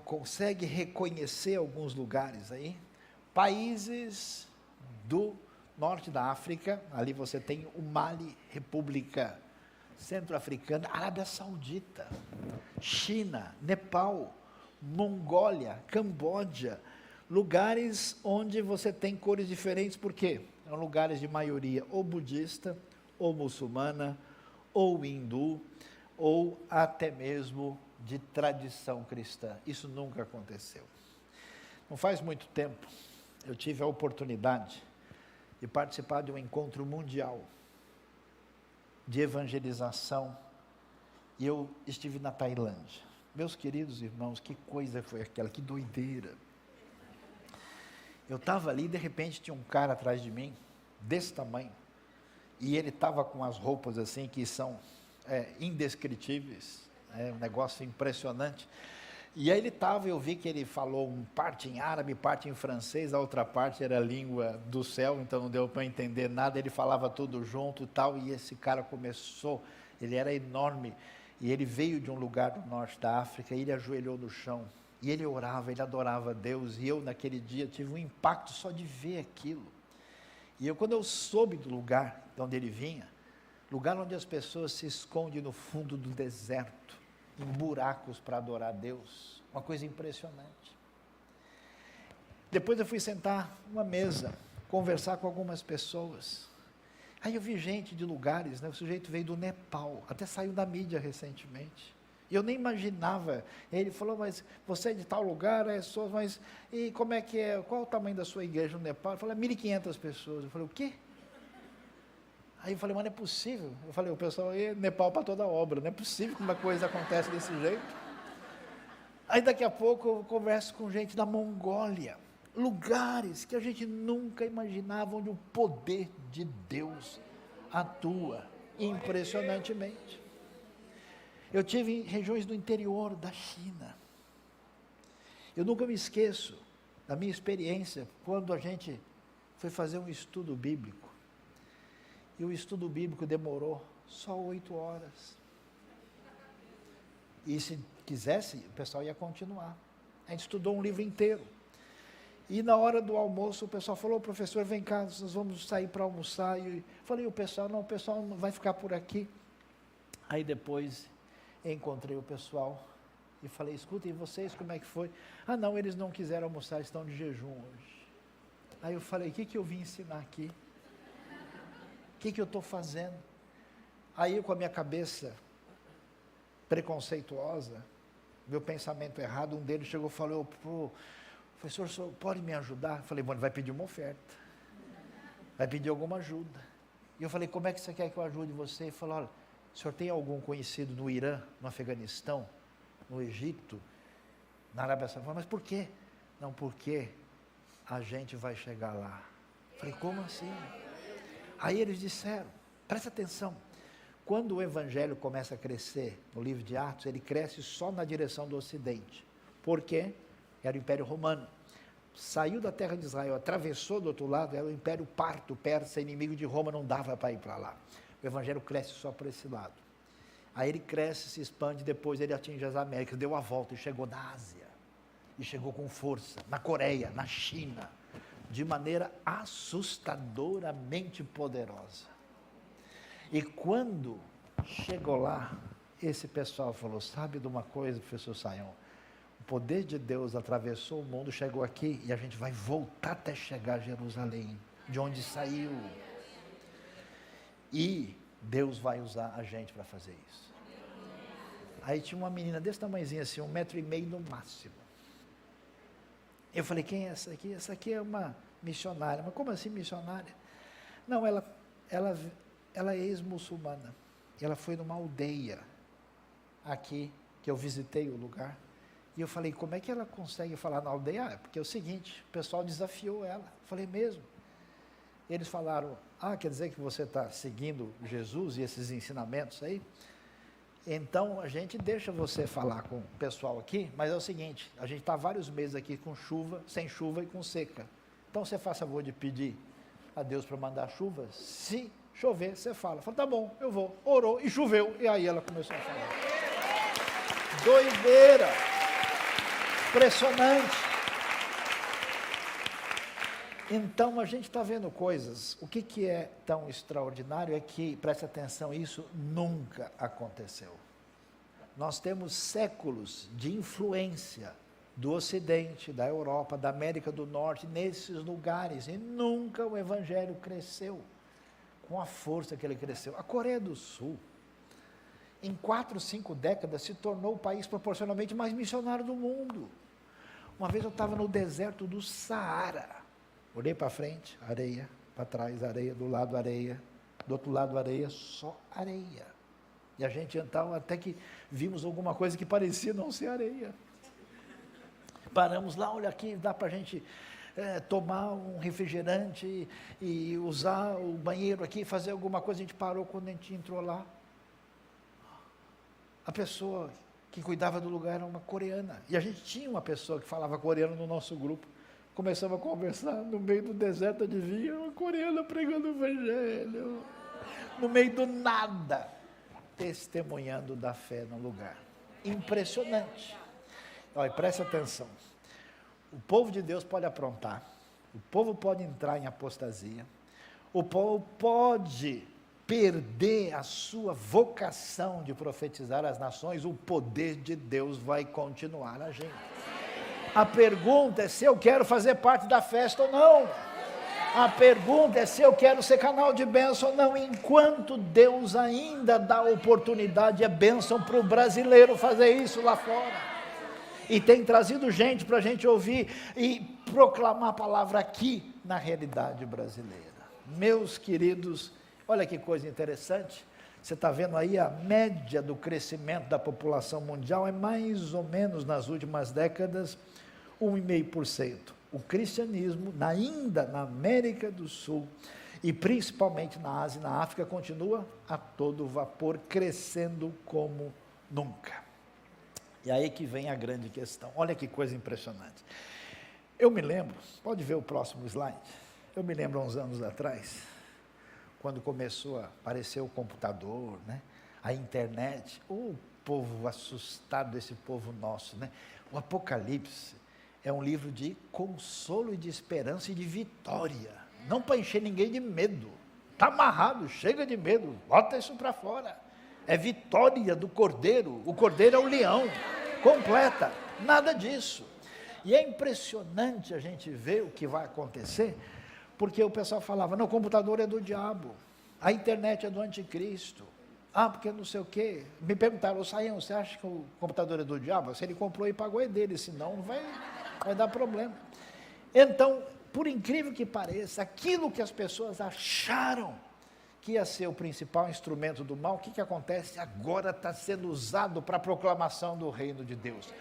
consegue reconhecer alguns lugares aí? Países do norte da África, ali você tem o Mali, República Centro-Africana, Arábia Saudita, China, Nepal, Mongólia, Camboja, lugares onde você tem cores diferentes, por quê? São lugares de maioria ou budista, ou muçulmana, ou hindu, ou até mesmo de tradição cristã. Isso nunca aconteceu. Não faz muito tempo, eu tive a oportunidade de participar de um encontro mundial de evangelização, e eu estive na Tailândia. Meus queridos irmãos, que coisa foi aquela, que doideira. Eu estava ali, de repente tinha um cara atrás de mim, desse tamanho, e ele estava com as roupas assim, que são indescritíveis, um negócio impressionante, e aí ele estava, eu vi que ele falou parte em árabe, parte em francês, a outra parte era a língua do céu, então não deu para entender nada, ele falava tudo junto e tal, e esse cara começou, ele era enorme, e ele veio de um lugar do norte da África, e ele ajoelhou no chão, e ele orava, ele adorava a Deus, e eu naquele dia tive um impacto só de ver aquilo, e quando eu soube do lugar de onde ele vinha, lugar onde as pessoas se escondem no fundo do deserto, em buracos para adorar a Deus, uma coisa impressionante. Depois eu fui sentar numa mesa, conversar com algumas pessoas, aí eu vi gente de lugares, né? O sujeito veio do Nepal, até saiu da mídia recentemente, e eu nem imaginava, ele falou, mas você é de tal lugar, mas e como é que é, qual é o tamanho da sua igreja no Nepal? Eu falei, 1.500 pessoas, eu falei, o quê? Aí eu falei, mas não é possível. Eu falei, o pessoal aí é Nepal para toda obra, não é possível que uma coisa acontece desse jeito. Aí daqui a pouco eu converso com gente da Mongólia, lugares que a gente nunca imaginava onde o poder de Deus atua impressionantemente. Eu tive em regiões do interior da China. Eu nunca me esqueço da minha experiência quando a gente foi fazer um estudo bíblico. E o estudo bíblico demorou só 8 horas. E se quisesse, o pessoal ia continuar. A gente estudou um livro inteiro. E na hora do almoço, o pessoal falou, professor, vem cá, nós vamos sair para almoçar. E eu falei, o pessoal não vai ficar por aqui. Aí depois, encontrei o pessoal e falei, escuta, e vocês, como é que foi? Ah, não, eles não quiseram almoçar, estão de jejum hoje. Aí eu falei, o que eu vim ensinar aqui? O que eu estou fazendo? Aí eu, com a minha cabeça preconceituosa, meu pensamento errado, um deles chegou e falou, professor, o senhor pode me ajudar? Eu falei, bom, ele vai pedir uma oferta, vai pedir alguma ajuda. E eu falei, como é que você quer que eu ajude você? Ele falou, olha, o senhor tem algum conhecido no Irã, no Afeganistão, no Egito, na Arábia Saudita? Mas por quê? Não, porque a gente vai chegar lá. Eu falei, como assim? Aí eles disseram, presta atenção, quando o evangelho começa a crescer no livro de Atos, ele cresce só na direção do ocidente. Por quê? Era o Império Romano. Saiu da terra de Israel, atravessou do outro lado, era o Império Parto, persa, inimigo de Roma, não dava para ir para lá. O evangelho cresce só por esse lado. Aí ele cresce, se expande, depois ele atinge as Américas, deu a volta e chegou na Ásia. E chegou com força, na Coreia, na China, de maneira assustadoramente poderosa. E quando chegou lá, esse pessoal falou, sabe de uma coisa, professor Sayão? O poder de Deus atravessou o mundo, chegou aqui, e a gente vai voltar até chegar a Jerusalém, de onde saiu. E Deus vai usar a gente para fazer isso. Aí tinha uma menina desse tamanhozinho assim, 1,5 m no máximo. Eu falei, quem é essa aqui? Essa aqui é uma missionária. Mas como assim missionária? Não, ela é ex-muçulmana. Ela foi numa aldeia aqui, que eu visitei o lugar. E eu falei, como é que ela consegue falar na aldeia? Ah, porque é o seguinte, o pessoal desafiou ela. Eu falei, mesmo? Eles falaram, quer dizer que você está seguindo Jesus e esses ensinamentos aí? Então, a gente deixa você falar com o pessoal aqui, mas é o seguinte, a gente está vários meses aqui com chuva, sem chuva e com seca. Então, você faz favor de pedir a Deus para mandar chuva? Se chover, você fala. Fala, tá bom, eu vou. Orou e choveu. E aí ela começou a falar. Doideira! Impressionante! Então, a gente está vendo coisas. O que é tão extraordinário é que, preste atenção, isso nunca aconteceu. Nós temos séculos de influência do Ocidente, da Europa, da América do Norte, nesses lugares, e nunca o Evangelho cresceu com a força que ele cresceu. A Coreia do Sul, em 4, 5 décadas, se tornou o país proporcionalmente mais missionário do mundo. Uma vez eu estava no deserto do Saara, olhei para frente, areia, para trás, areia, do lado, areia, do outro lado, areia, só areia. E a gente então, até que vimos alguma coisa que parecia não ser areia. Paramos lá, olha aqui, dá para a gente tomar um refrigerante e usar o banheiro aqui, fazer alguma coisa. A gente parou quando a gente entrou lá. A pessoa que cuidava do lugar era uma coreana. E a gente tinha uma pessoa que falava coreano no nosso grupo. Começamos a conversar no meio do deserto, adivinha, uma coreana pregando o evangelho, no meio do nada, testemunhando da fé no lugar. Impressionante. Olha, presta atenção. O povo de Deus pode aprontar, o povo pode entrar em apostasia, o povo pode perder a sua vocação de profetizar as nações, o poder de Deus vai continuar na gente. A pergunta é se eu quero fazer parte da festa ou não. A pergunta é se eu quero ser canal de bênção ou não. Enquanto Deus ainda dá oportunidade, é bênção para o brasileiro fazer isso lá fora. E tem trazido gente para a gente ouvir e proclamar a palavra aqui na realidade brasileira. Meus queridos Olha que coisa interessante, você está vendo aí a média do crescimento da população mundial é mais ou menos nas últimas décadas 1,5%. O cristianismo, ainda na América do Sul e principalmente na Ásia e na África, continua a todo vapor, crescendo como nunca. E aí que vem a grande questão, olha que coisa impressionante. Eu me lembro, pode ver o próximo slide, eu me lembro há uns anos atrás, quando começou a aparecer o computador, né? A internet, o povo assustado, esse povo nosso, né? O Apocalipse é um livro de consolo e de esperança e de vitória, não para encher ninguém de medo, está amarrado, chega de medo, bota isso para fora, é vitória do Cordeiro, o Cordeiro é o leão, completa, nada disso. E é impressionante a gente ver o que vai acontecer, porque o pessoal falava, não, o computador é do diabo, a internet é do anticristo, porque não sei o quê. Me perguntaram, Saião, você acha que o computador é do diabo? Se ele comprou e pagou é dele, senão não vai dar problema. Então, por incrível que pareça, aquilo que as pessoas acharam que ia ser o principal instrumento do mal, o que acontece? Agora está sendo usado para a proclamação do reino de Deus.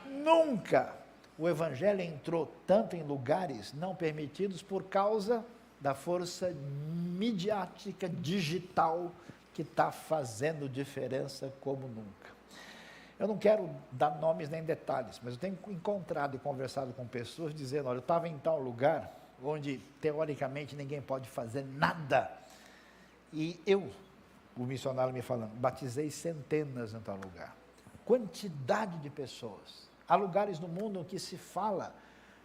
Nunca o evangelho entrou tanto em lugares não permitidos por causa da força midiática digital que está fazendo diferença como nunca. Eu não quero dar nomes nem detalhes, mas eu tenho encontrado e conversado com pessoas dizendo, olha, eu estava em tal lugar onde teoricamente ninguém pode fazer nada. E eu, o missionário me falando, batizei centenas em tal lugar. Quantidade de pessoas. Há lugares no mundo em que se fala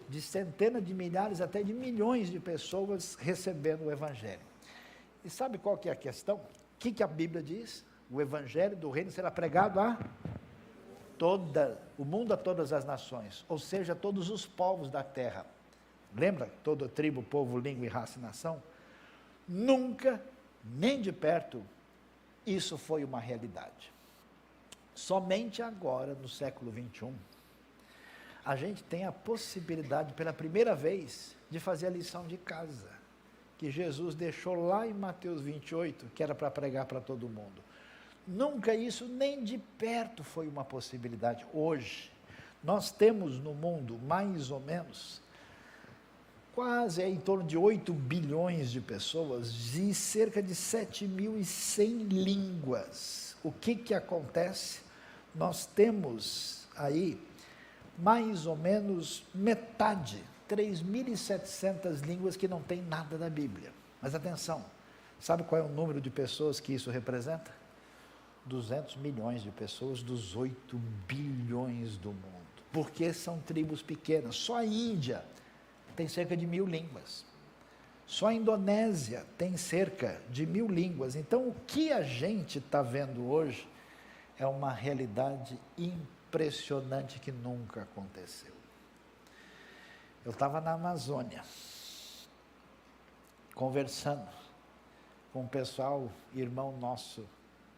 de centenas de milhares, até de milhões de pessoas recebendo o Evangelho. E sabe qual que é a questão? O que a Bíblia diz? O Evangelho do Reino será pregado a o mundo, a todas as nações, ou seja, todos os povos da terra. Lembra? Toda tribo, povo, língua e raça e nação? Nunca, nem de perto, isso foi uma realidade. Somente agora, no século 21, a gente tem a possibilidade, pela primeira vez, de fazer a lição de casa, que Jesus deixou lá em Mateus 28, que era para pregar para todo mundo. Nunca isso, nem de perto, foi uma possibilidade. Hoje, nós temos no mundo, mais ou menos, quase em torno de 8 bilhões de pessoas e cerca de 7.100 línguas. O que acontece? Nós temos aí mais ou menos metade, 3.700 línguas que não tem nada da Bíblia. Mas atenção, sabe qual é o número de pessoas que isso representa? 200 milhões de pessoas dos 8 bilhões do mundo. Porque são tribos pequenas. Só a Índia tem cerca de 1.000 línguas. Só a Indonésia tem cerca de 1.000 línguas. Então, o que a gente está vendo hoje é uma realidade impressionante que nunca aconteceu. Eu estava na Amazônia, conversando com um pessoal, irmão nosso,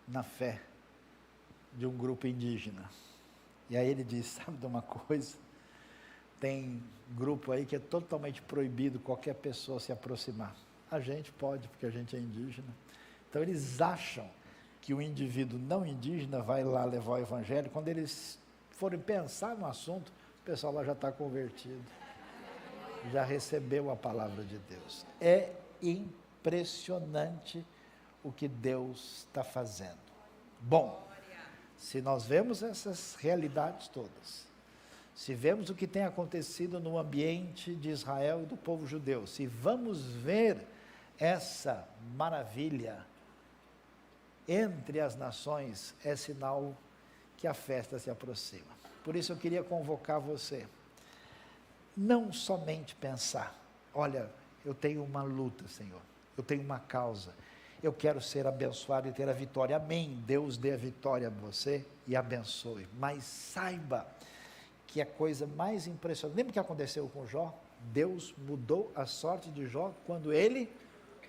na fé, de um grupo indígena. E aí ele disse, sabe de uma coisa? Tem grupo aí que é totalmente proibido qualquer pessoa se aproximar. A gente pode, porque a gente é indígena. Então eles acham que o indivíduo não indígena vai lá levar o evangelho, quando eles forem pensar no assunto, o pessoal lá já está convertido, já recebeu a palavra de Deus. É impressionante o que Deus está fazendo. Bom, se nós vemos essas realidades todas, se vemos o que tem acontecido no ambiente de Israel e do povo judeu, se vamos ver essa maravilha entre as nações, é sinal que a festa se aproxima. Por isso eu queria convocar você, não somente pensar, olha, eu tenho uma luta, Senhor, eu tenho uma causa, eu quero ser abençoado e ter a vitória, amém, Deus dê a vitória a você e abençoe, mas saiba que a coisa mais impressionante, lembra o que aconteceu com Jó? Deus mudou a sorte de Jó quando ele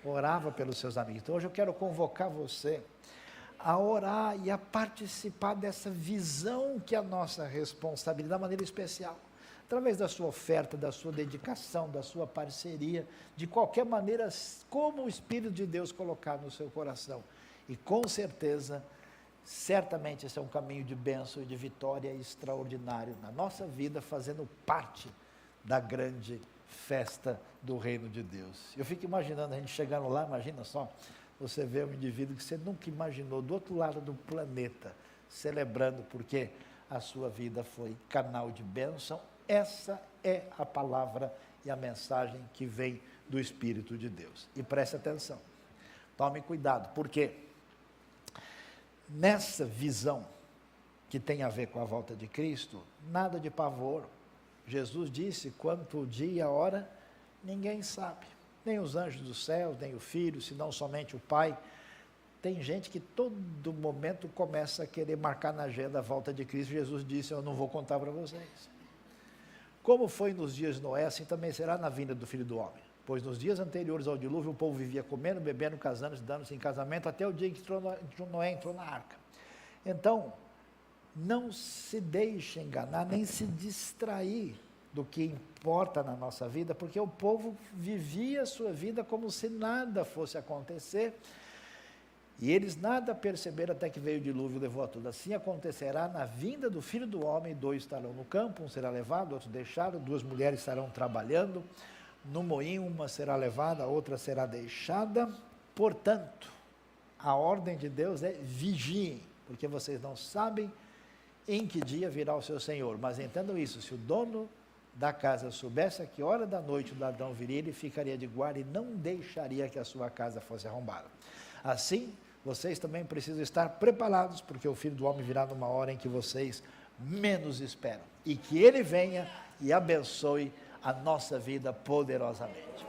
orava pelos seus amigos. Então hoje eu quero convocar você a orar e a participar dessa visão que é a nossa responsabilidade, de maneira especial. através da sua oferta, da sua dedicação, da sua parceria, de qualquer maneira, como o Espírito de Deus colocar no seu coração. E com certeza, certamente esse é um caminho de bênção e de vitória extraordinário na nossa vida, fazendo parte da grande festa do reino de Deus. Eu fico imaginando a gente chegando lá, imagina só, você vê um indivíduo que você nunca imaginou, do outro lado do planeta, celebrando porque a sua vida foi canal de bênção. Essa é a palavra e a mensagem que vem do Espírito de Deus. E preste atenção, tome cuidado, porque nessa visão que tem a ver com a volta de Cristo, nada de pavor. Jesus disse, quanto o dia e a hora, ninguém sabe, nem os anjos do céu, nem o Filho, senão somente o Pai. Tem gente que todo momento começa a querer marcar na agenda a volta de Cristo. Jesus disse, eu não vou contar para vocês. Como foi nos dias de Noé, assim também será na vinda do Filho do Homem. Pois nos dias anteriores ao dilúvio, o povo vivia comendo, bebendo, casando, dando-se em casamento, até o dia em que Noé entrou na arca. Então, não se deixe enganar, nem se distrair do que importa na nossa vida, porque o povo vivia a sua vida como se nada fosse acontecer, e eles nada perceberam até que veio o dilúvio e levou a tudo. Assim acontecerá na vinda do Filho do Homem, 2 estarão no campo, um será levado, outro deixado, 2 mulheres estarão trabalhando, no moinho uma será levada, a outra será deixada. Portanto, a ordem de Deus é vigiem, porque vocês não sabem em que dia virá o seu Senhor. Mas entendam isso, se o dono da casa soubesse a que hora da noite o ladrão viria, ele ficaria de guarda e não deixaria que a sua casa fosse arrombada. Assim, vocês também precisam estar preparados, porque o Filho do Homem virá numa hora em que vocês menos esperam. E que Ele venha e abençoe a nossa vida poderosamente.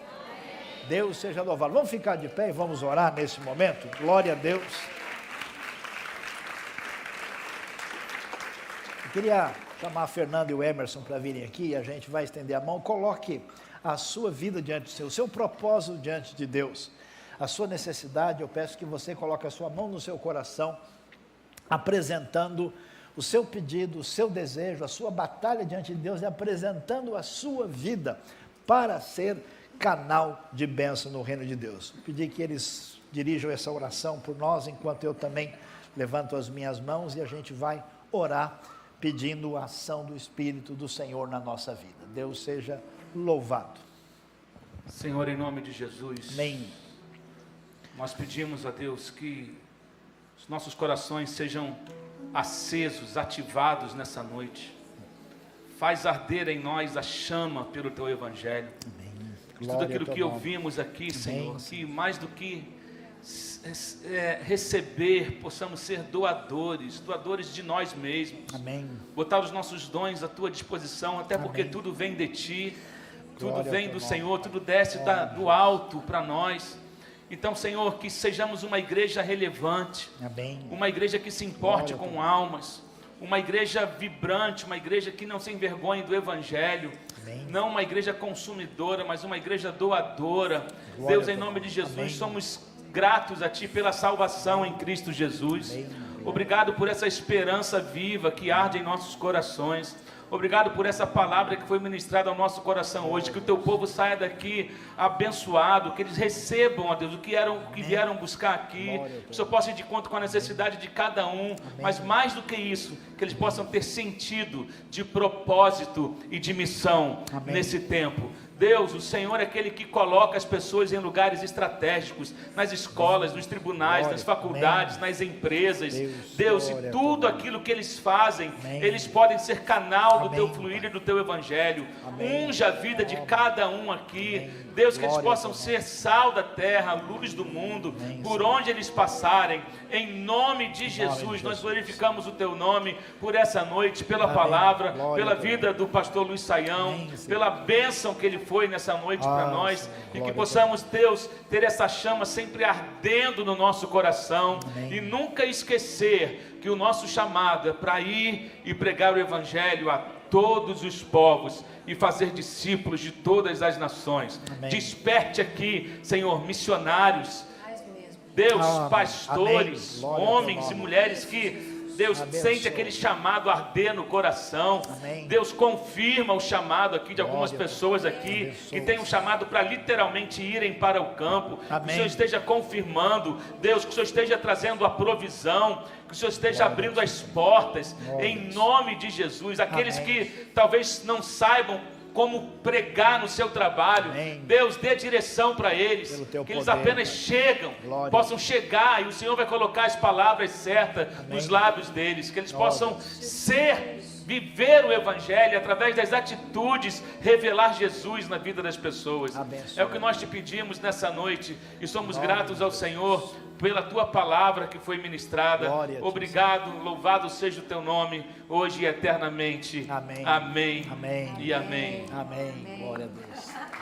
Deus seja louvado. Vamos ficar de pé e vamos orar nesse momento? Glória a Deus. Eu queria chamar a Fernanda e o Emerson para virem aqui, e a gente vai estender a mão. Coloque a sua vida diante do seu propósito diante de Deus. A sua necessidade, eu peço que você coloque a sua mão no seu coração, apresentando o seu pedido, o seu desejo, a sua batalha diante de Deus, e apresentando a sua vida para ser canal de bênção no reino de Deus. Pedi que eles dirijam essa oração por nós, enquanto eu também levanto as minhas mãos, e a gente vai orar pedindo a ação do Espírito do Senhor na nossa vida. Deus seja louvado. Senhor, em nome de Jesus, Amém. Nós pedimos a Deus que os nossos corações sejam acesos, ativados nessa noite. Faz arder em nós a chama pelo Teu Evangelho. Amém. Tudo aquilo que ouvimos aqui, Senhor, que mais do que receber, possamos ser doadores de nós mesmos. Amém. Botar os nossos dons à Tua disposição, até porque tudo vem de Ti, tudo vem do Senhor, tudo desce do alto para nós. Então, Senhor, que sejamos uma igreja relevante, Amém. Uma igreja que se importe com almas, uma igreja vibrante, uma igreja que não se envergonhe do Evangelho, Amém. Não uma igreja consumidora, mas uma igreja doadora. Glória. Deus, em nome de Jesus, Amém. Somos gratos a Ti pela salvação em Cristo Jesus. Amém. Obrigado por essa esperança viva que arde em nossos corações. Obrigado por essa palavra que foi ministrada ao nosso coração hoje, que o Teu povo saia daqui abençoado, que eles recebam, ó Deus, o que vieram buscar aqui, que o Senhor possa ir de conta com a necessidade de cada um, mas mais do que isso, que eles possam ter sentido de propósito e de missão nesse tempo. Deus, o Senhor é aquele que coloca as pessoas em lugares estratégicos, nas escolas, nos tribunais, nas faculdades, nas empresas. Deus, e tudo aquilo que eles fazem, eles podem ser canal do Teu fluir e do Teu Evangelho. Unja a vida de cada um aqui. Deus, que eles possam ser sal da terra, luz do mundo, por onde eles passarem. Em nome de Jesus, nós glorificamos o Teu nome por essa noite, pela palavra, pela vida do pastor Luiz Saião, pela bênção que ele foi nessa noite para nós, e que possamos, Deus, ter essa chama sempre ardendo no nosso coração, e nunca esquecer que o nosso chamado é para ir e pregar o Evangelho a todos os povos e fazer discípulos de todas as nações. Desperte aqui, Senhor, missionários, Deus, pastores, homens e mulheres que Deus, Abençoa. sente aquele chamado arder no coração. Amém. Deus, confirma o chamado aqui de algumas Glória a pessoas aqui Abençoa. que tem um chamado para literalmente irem para o campo. Que o Amém. Senhor esteja confirmando, Deus, que o Senhor esteja trazendo a provisão, que o Senhor esteja abrindo as portas, em nome de Jesus. Aqueles Amém. que talvez não saibam como pregar no seu trabalho, Amém. Deus, dê direção para eles, Pelo teu que eles poder, apenas Pai. chegam, Glória. possam chegar, e o Senhor vai colocar as palavras certas Amém. nos lábios deles, que eles Glória. possam viver o Evangelho, através das atitudes, revelar Jesus na vida das pessoas. Abençoa. É o que nós te pedimos nessa noite, e somos Glória gratos ao Senhor pela tua palavra que foi ministrada. Glória a ti, Obrigado, louvado seja o teu nome, hoje e eternamente. Amém. Amém. Amém. E amém. Amém. Glória a Deus.